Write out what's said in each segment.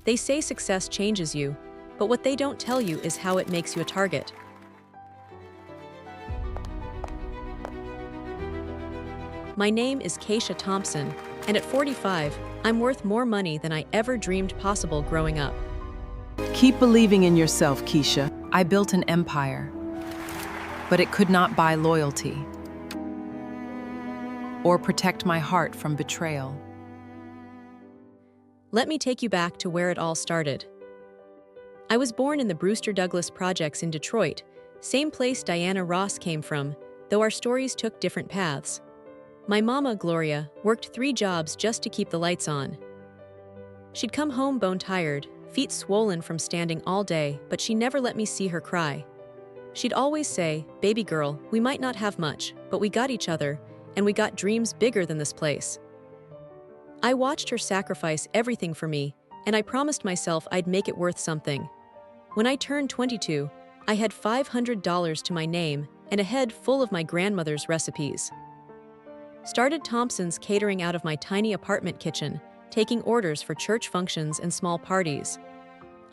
They say success changes you, but what they don't tell you is how it makes you a target. My name is Keisha Thompson, and at 45, I'm worth more money than I ever dreamed possible growing up. Keep believing in yourself, Keisha. I built an empire, but it could not buy loyalty or protect my heart from betrayal. Let me take you back to where it all started. I was born in the Brewster Douglas Projects in Detroit, same place Diana Ross came from, though our stories took different paths. My mama, Gloria, worked 3 jobs just to keep the lights on. She'd come home bone-tired, feet swollen from standing all day, but she never let me see her cry. She'd always say, "Baby girl, we might not have much, but we got each other, and we got dreams bigger than this place." I watched her sacrifice everything for me, and I promised myself I'd make it worth something. When I turned 22, I had $500 to my name and a head full of my grandmother's recipes. Started Thompson's catering out of my tiny apartment kitchen, taking orders for church functions and small parties.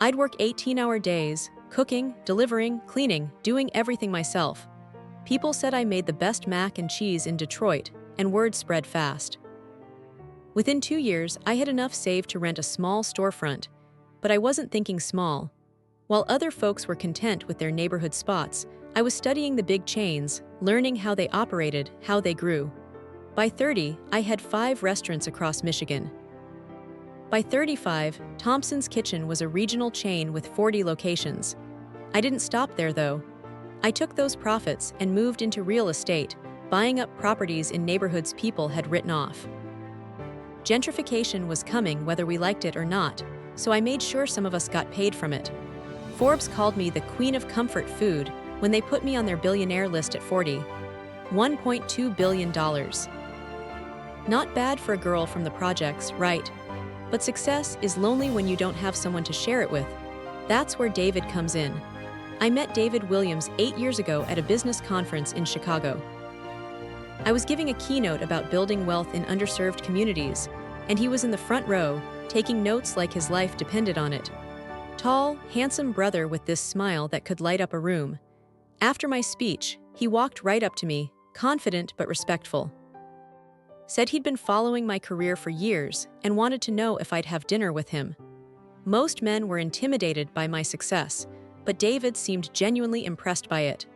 I'd work 18-hour days, cooking, delivering, cleaning, doing everything myself. People said I made the best mac and cheese in Detroit, and word spread fast. Within 2 years, I had enough saved to rent a small storefront, but I wasn't thinking small. While other folks were content with their neighborhood spots, I was studying the big chains, learning how they operated, how they grew. By 30, I had 5 restaurants across Michigan. By 35, Thompson's Kitchen was a regional chain with 40 locations. I didn't stop there, though. I took those profits and moved into real estate, buying up properties in neighborhoods people had written off. Gentrification was coming whether we liked it or not, so I made sure some of us got paid from it. Forbes called me the Queen of Comfort Food when they put me on their Billionaire list at 40. $1.2 billion. Not bad for a girl from the projects, right? But success is lonely when you don't have someone to share it with. That's where David comes in. I met David Williams 8 years ago at a business conference in Chicago. I was giving a keynote about building wealth in underserved communities, and he was in the front row, taking notes like his life depended on it. Tall, handsome brother with this smile that could light up a room. After my speech, he walked right up to me, confident but respectful. Said he'd been following my career for years and wanted to know if I'd have dinner with him. Most men were intimidated by my success, but David seemed genuinely impressed by it.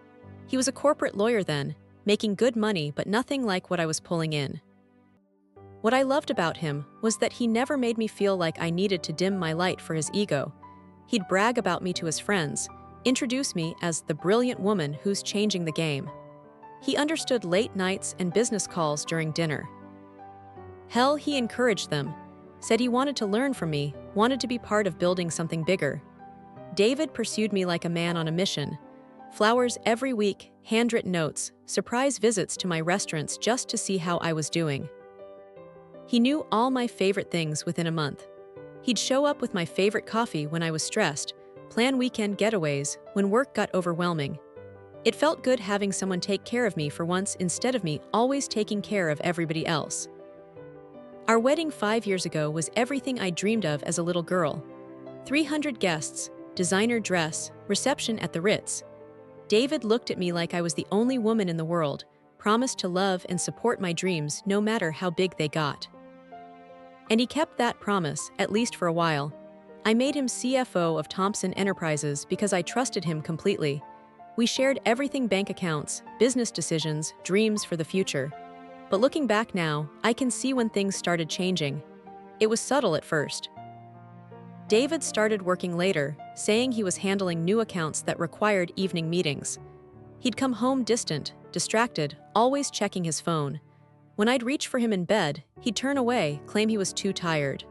He was a corporate lawyer then, making good money but nothing like what I was pulling in. What I loved about him was that he never made me feel like I needed to dim my light for his ego. He'd brag about me to his friends, introduce me as the brilliant woman who's changing the game. He understood late nights and business calls during dinner. Hell, he encouraged them, said he wanted to learn from me, wanted to be part of building something bigger. David pursued me like a man on a mission. Flowers every week, handwritten notes, surprise visits to my restaurants just to see how I was doing. He knew all my favorite things within a month. He'd show up with my favorite coffee when I was stressed, plan weekend getaways when work got overwhelming. It felt good having someone take care of me for once instead of me always taking care of everybody else. Our wedding 5 years ago was everything I dreamed of as a little girl. 300 guests, designer dress, reception at the Ritz. David looked at me like I was the only woman in the world, promised to love and support my dreams no matter how big they got. And he kept that promise, at least for a while. I made him CFO of Thompson Enterprises because I trusted him completely. We shared everything: bank accounts, business decisions, dreams for the future. But looking back now, I can see when things started changing. It was subtle at first. David started working later, saying he was handling new accounts that required evening meetings. He'd come home distant, distracted, always checking his phone. When I'd reach for him in bed, he'd turn away, claim he was too tired.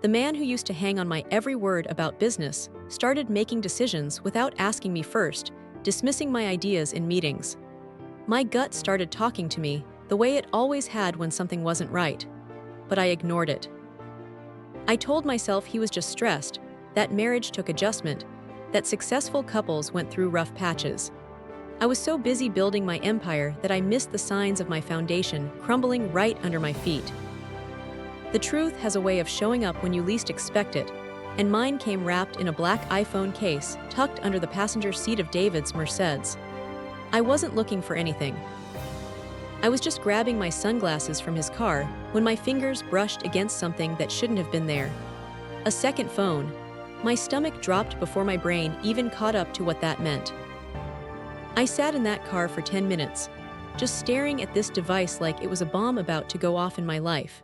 The man who used to hang on my every word about business started making decisions without asking me first, dismissing my ideas in meetings. My gut started talking to me, the way it always had when something wasn't right. But I ignored it. I told myself he was just stressed, that marriage took adjustment, that successful couples went through rough patches. I was so busy building my empire that I missed the signs of my foundation crumbling right under my feet. The truth has a way of showing up when you least expect it, and mine came wrapped in a black iPhone case tucked under the passenger seat of David's Mercedes. I wasn't looking for anything. I was just grabbing my sunglasses from his car when my fingers brushed against something that shouldn't have been there. A second phone. My stomach dropped before my brain even caught up to what that meant. I sat in that car for 10 minutes, just staring at this device like it was a bomb about to go off in my life.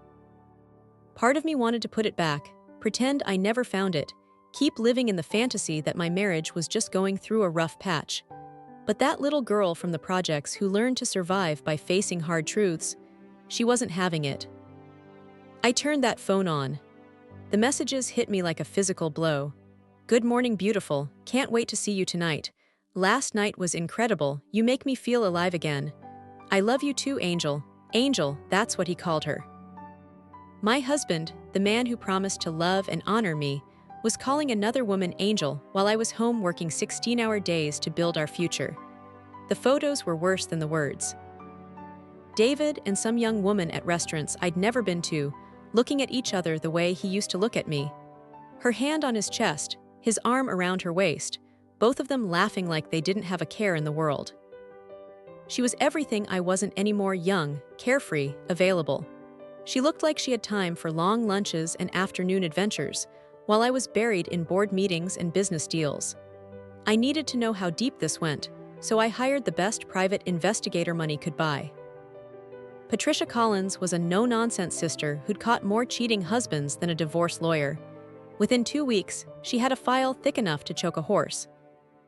Part of me wanted to put it back, pretend I never found it, keep living in the fantasy that my marriage was just going through a rough patch. But that little girl from the projects who learned to survive by facing hard truths, she wasn't having it. I turned that phone on. The messages hit me like a physical blow. Good morning, beautiful. Can't wait to see you tonight. Last night was incredible. You make me feel alive again. I love you too, Angel. Angel, that's what he called her. My husband, the man who promised to love and honor me, was calling another woman Angel while I was home working 16-hour days to build our future. The photos were worse than the words. David and some young woman at restaurants I'd never been to, looking at each other the way he used to look at me. Her hand on his chest, his arm around her waist, both of them laughing like they didn't have a care in the world. She was everything I wasn't anymore: young, carefree, available. She looked like she had time for long lunches and afternoon adventures, while I was buried in board meetings and business deals. I needed to know how deep this went, so I hired the best private investigator money could buy. Patricia Collins was a no-nonsense sister who'd caught more cheating husbands than a divorce lawyer. Within 2 weeks, she had a file thick enough to choke a horse.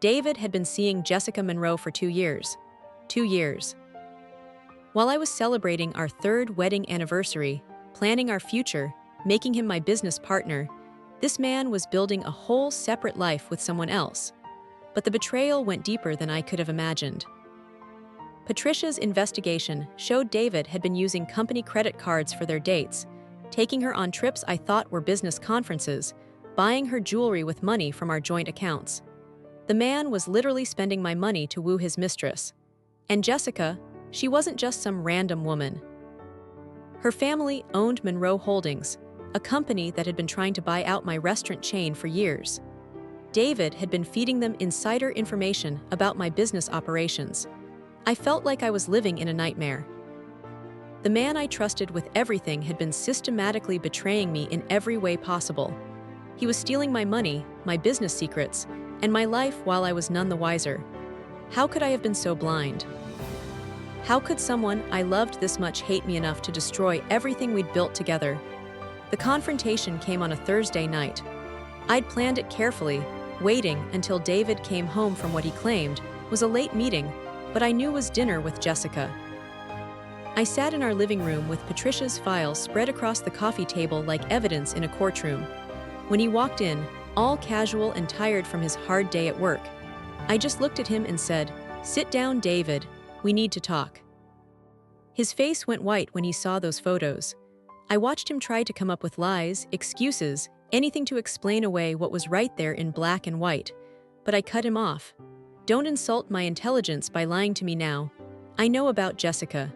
David had been seeing Jessica Monroe for 2 years. 2 years. While I was celebrating our 3rd wedding anniversary, planning our future, making him my business partner, this man was building a whole separate life with someone else. But the betrayal went deeper than I could have imagined. Patricia's investigation showed David had been using company credit cards for their dates, taking her on trips I thought were business conferences, buying her jewelry with money from our joint accounts. The man was literally spending my money to woo his mistress. And Jessica, she wasn't just some random woman. Her family owned Monroe Holdings, a company that had been trying to buy out my restaurant chain for years. David had been feeding them insider information about my business operations. I felt like I was living in a nightmare. The man I trusted with everything had been systematically betraying me in every way possible. He was stealing my money, my business secrets, and my life while I was none the wiser. How could I have been so blind? How could someone I loved this much hate me enough to destroy everything we'd built together? The confrontation came on a Thursday night. I'd planned it carefully, waiting until David came home from what he claimed was a late meeting, but I knew was dinner with Jessica. I sat in our living room with Patricia's files spread across the coffee table like evidence in a courtroom. When he walked in, all casual and tired from his hard day at work, I just looked at him and said, "Sit down, David. We need to talk." His face went white when he saw those photos. I watched him try to come up with lies, excuses, anything to explain away what was right there in black and white. But I cut him off. "Don't insult my intelligence by lying to me now. I know about Jessica.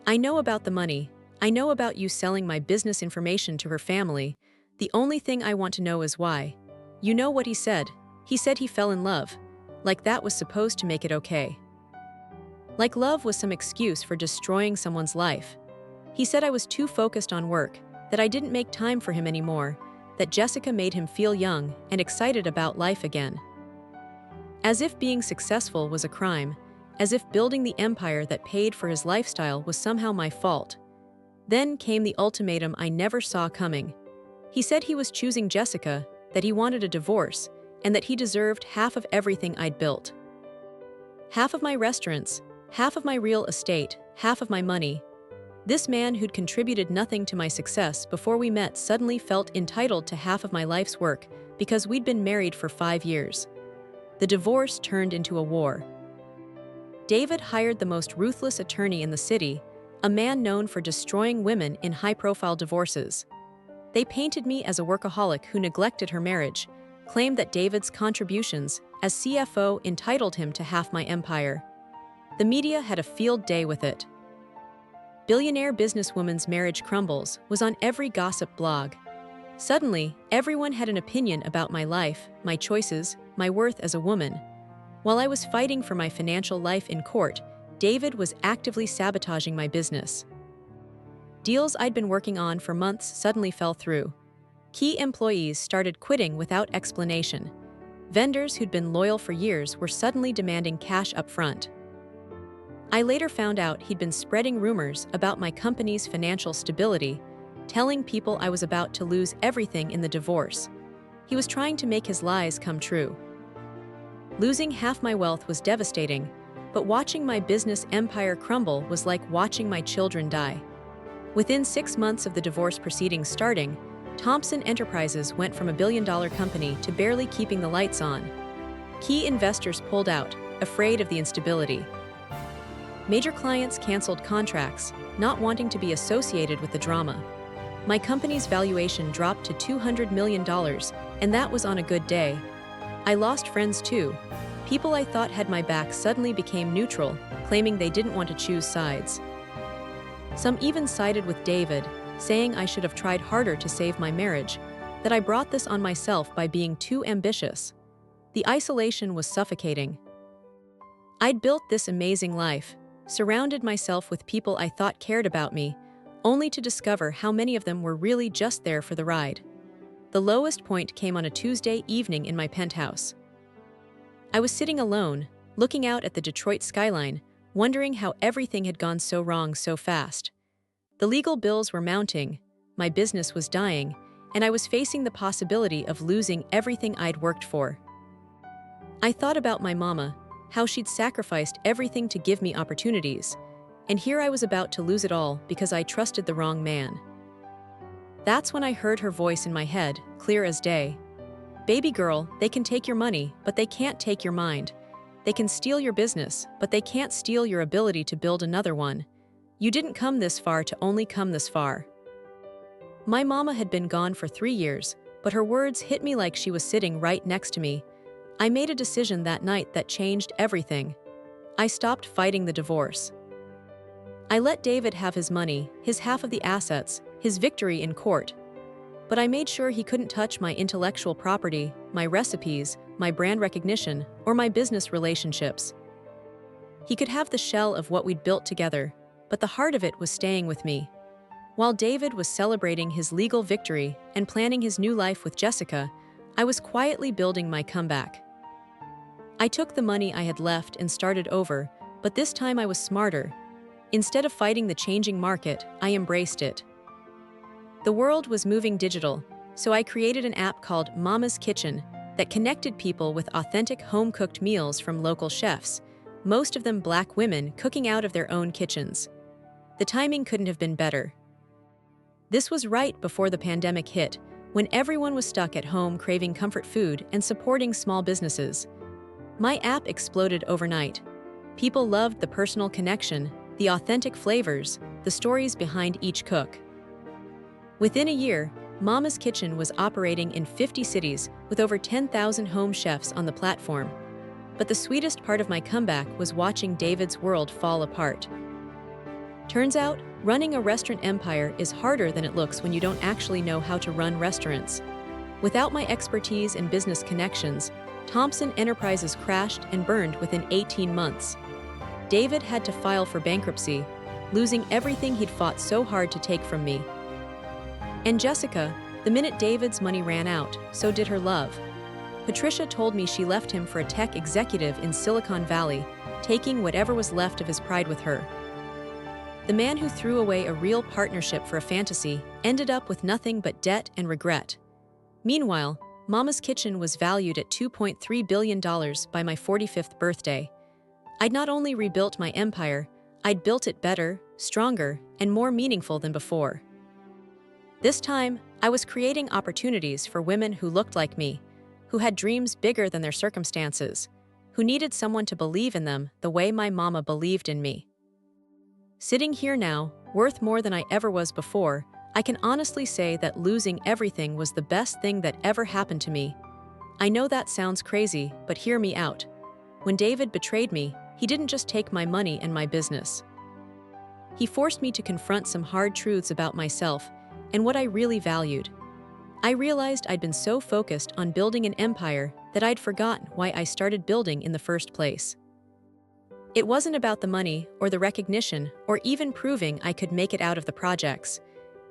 I know about the money. I know about you selling my business information to her family. The only thing I want to know is why. You know what he said? He said he fell in love. Like that was supposed to make it okay. Like love was some excuse for destroying someone's life. He said I was too focused on work, that I didn't make time for him anymore, that Jessica made him feel young and excited about life again. As if being successful was a crime, as if building the empire that paid for his lifestyle was somehow my fault. Then came the ultimatum I never saw coming. He said he was choosing Jessica, that he wanted a divorce, and that he deserved half of everything I'd built. Half of my restaurants, half of my real estate, half of my money. This man who'd contributed nothing to my success before we met suddenly felt entitled to half of my life's work because we'd been married for 5 years. The divorce turned into a war. David hired the most ruthless attorney in the city, a man known for destroying women in high-profile divorces. They painted me as a workaholic who neglected her marriage, claimed that David's contributions as CFO entitled him to half my empire. The media had a field day with it. Billionaire businesswoman's marriage crumbles was on every gossip blog. Suddenly, everyone had an opinion about my life, my choices, my worth as a woman. While I was fighting for my financial life in court, David was actively sabotaging my business. Deals I'd been working on for months suddenly fell through. Key employees started quitting without explanation. Vendors who'd been loyal for years were suddenly demanding cash up front. I later found out he'd been spreading rumors about my company's financial stability, telling people I was about to lose everything in the divorce. He was trying to make his lies come true. Losing half my wealth was devastating, but watching my business empire crumble was like watching my children die. Within 6 months of the divorce proceedings starting, Thompson Enterprises went from $1 billion company to barely keeping the lights on. Key investors pulled out, afraid of the instability. Major clients canceled contracts, not wanting to be associated with the drama. My company's valuation dropped to $200 million, and that was on a good day. I lost friends too. People I thought had my back suddenly became neutral, claiming they didn't want to choose sides. Some even sided with David, saying I should have tried harder to save my marriage, that I brought this on myself by being too ambitious. The isolation was suffocating. I'd built this amazing life, surrounded myself with people I thought cared about me, only to discover how many of them were really just there for the ride. The lowest point came on a Tuesday evening in my penthouse. I was sitting alone, looking out at the Detroit skyline, wondering how everything had gone so wrong so fast. The legal bills were mounting, my business was dying, and I was facing the possibility of losing everything I'd worked for. I thought about my mama, how she'd sacrificed everything to give me opportunities, and here I was about to lose it all because I trusted the wrong man. That's when I heard her voice in my head, clear as day. "Baby girl, they can take your money, but they can't take your mind. They can steal your business, but they can't steal your ability to build another one. You didn't come this far to only come this far." My mama had been gone for 3 years, but her words hit me like she was sitting right next to me. I made a decision that night that changed everything. I stopped fighting the divorce. I let David have his money, his half of the assets, his victory in court. But I made sure he couldn't touch my intellectual property, my recipes, my brand recognition, or my business relationships. He could have the shell of what we'd built together, but the heart of it was staying with me. While David was celebrating his legal victory and planning his new life with Jessica, I was quietly building my comeback. I took the money I had left and started over, but this time I was smarter. Instead of fighting the changing market, I embraced it. The world was moving digital, so I created an app called Mama's Kitchen that connected people with authentic home-cooked meals from local chefs, most of them Black women cooking out of their own kitchens. The timing couldn't have been better. This was right before the pandemic hit, when everyone was stuck at home craving comfort food and supporting small businesses. My app exploded overnight. People loved the personal connection, the authentic flavors, the stories behind each cook. Within a year, Mama's Kitchen was operating in 50 cities with over 10,000 home chefs on the platform. But the sweetest part of my comeback was watching David's world fall apart. Turns out, running a restaurant empire is harder than it looks when you don't actually know how to run restaurants. Without my expertise and business connections, Thompson Enterprises crashed and burned within 18 months. David had to file for bankruptcy, losing everything he'd fought so hard to take from me. And Jessica, the minute David's money ran out, so did her love. Patricia told me she left him for a tech executive in Silicon Valley, taking whatever was left of his pride with her. The man who threw away a real partnership for a fantasy ended up with nothing but debt and regret. Meanwhile, Mama's Kitchen was valued at $2.3 billion by my 45th birthday. I'd not only rebuilt my empire, I'd built it better, stronger, and more meaningful than before. This time, I was creating opportunities for women who looked like me, who had dreams bigger than their circumstances, who needed someone to believe in them the way my mama believed in me. Sitting here now, worth more than I ever was before, I can honestly say that losing everything was the best thing that ever happened to me. I know that sounds crazy, but hear me out. When David betrayed me, he didn't just take my money and my business. He forced me to confront some hard truths about myself and what I really valued. I realized I'd been so focused on building an empire that I'd forgotten why I started building in the first place. It wasn't about the money or the recognition or even proving I could make it out of the projects.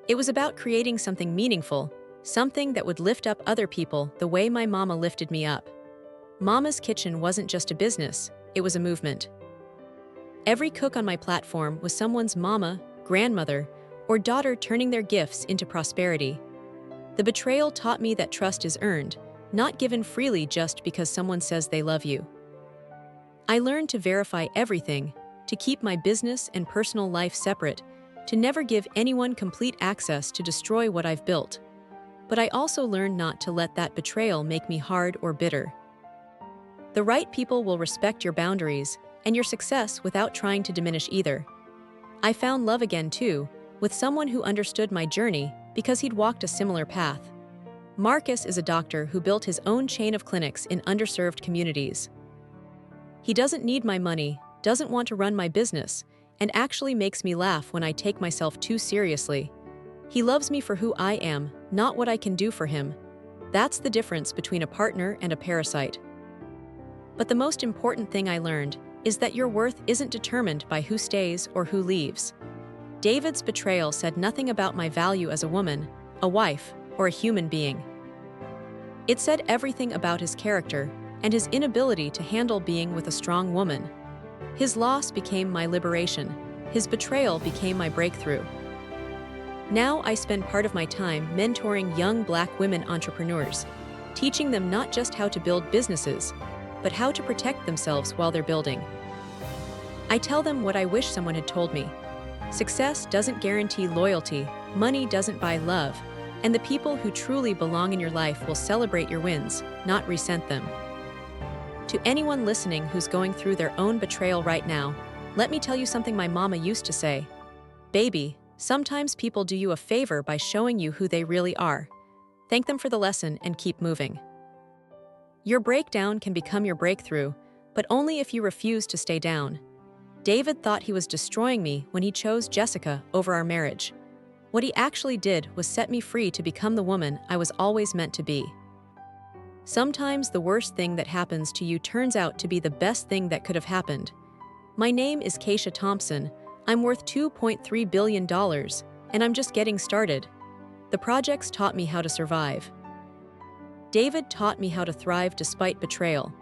It was about creating something meaningful, something that would lift up other people the way my mama lifted me up. Mama's Kitchen wasn't just a business, it was a movement. Every cook on my platform was someone's mama, grandmother, or daughter turning their gifts into prosperity. The betrayal taught me that trust is earned, not given freely just because someone says they love you. I learned to verify everything, to keep my business and personal life separate, to never give anyone complete access to destroy what I've built. But I also learned not to let that betrayal make me hard or bitter. The right people will respect your boundaries and your success without trying to diminish either. I found love again too, with someone who understood my journey because he'd walked a similar path. Marcus is a doctor who built his own chain of clinics in underserved communities. He doesn't need my money, doesn't want to run my business, and actually makes me laugh when I take myself too seriously. He loves me for who I am, not what I can do for him. That's the difference between a partner and a parasite. But the most important thing I learned is that your worth isn't determined by who stays or who leaves. David's betrayal said nothing about my value as a woman, a wife, or a human being. It said everything about his character and his inability to handle being with a strong woman. His loss became my liberation. His betrayal became my breakthrough. Now I spend part of my time mentoring young Black women entrepreneurs, teaching them not just how to build businesses, but how to protect themselves while they're building. I tell them what I wish someone had told me. Success doesn't guarantee loyalty, money doesn't buy love, and the people who truly belong in your life will celebrate your wins, not resent them. To anyone listening who's going through their own betrayal right now, let me tell you something my mama used to say. Baby, sometimes people do you a favor by showing you who they really are. Thank them for the lesson and keep moving. Your breakdown can become your breakthrough, but only if you refuse to stay down. David thought he was destroying me when he chose Jessica over our marriage. What he actually did was set me free to become the woman I was always meant to be. Sometimes the worst thing that happens to you turns out to be the best thing that could have happened. My name is Keisha Thompson. I'm worth $2.3 billion, and I'm just getting started. The projects taught me how to survive. David taught me how to thrive despite betrayal.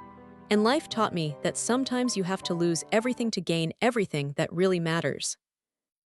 And life taught me that sometimes you have to lose everything to gain everything that really matters.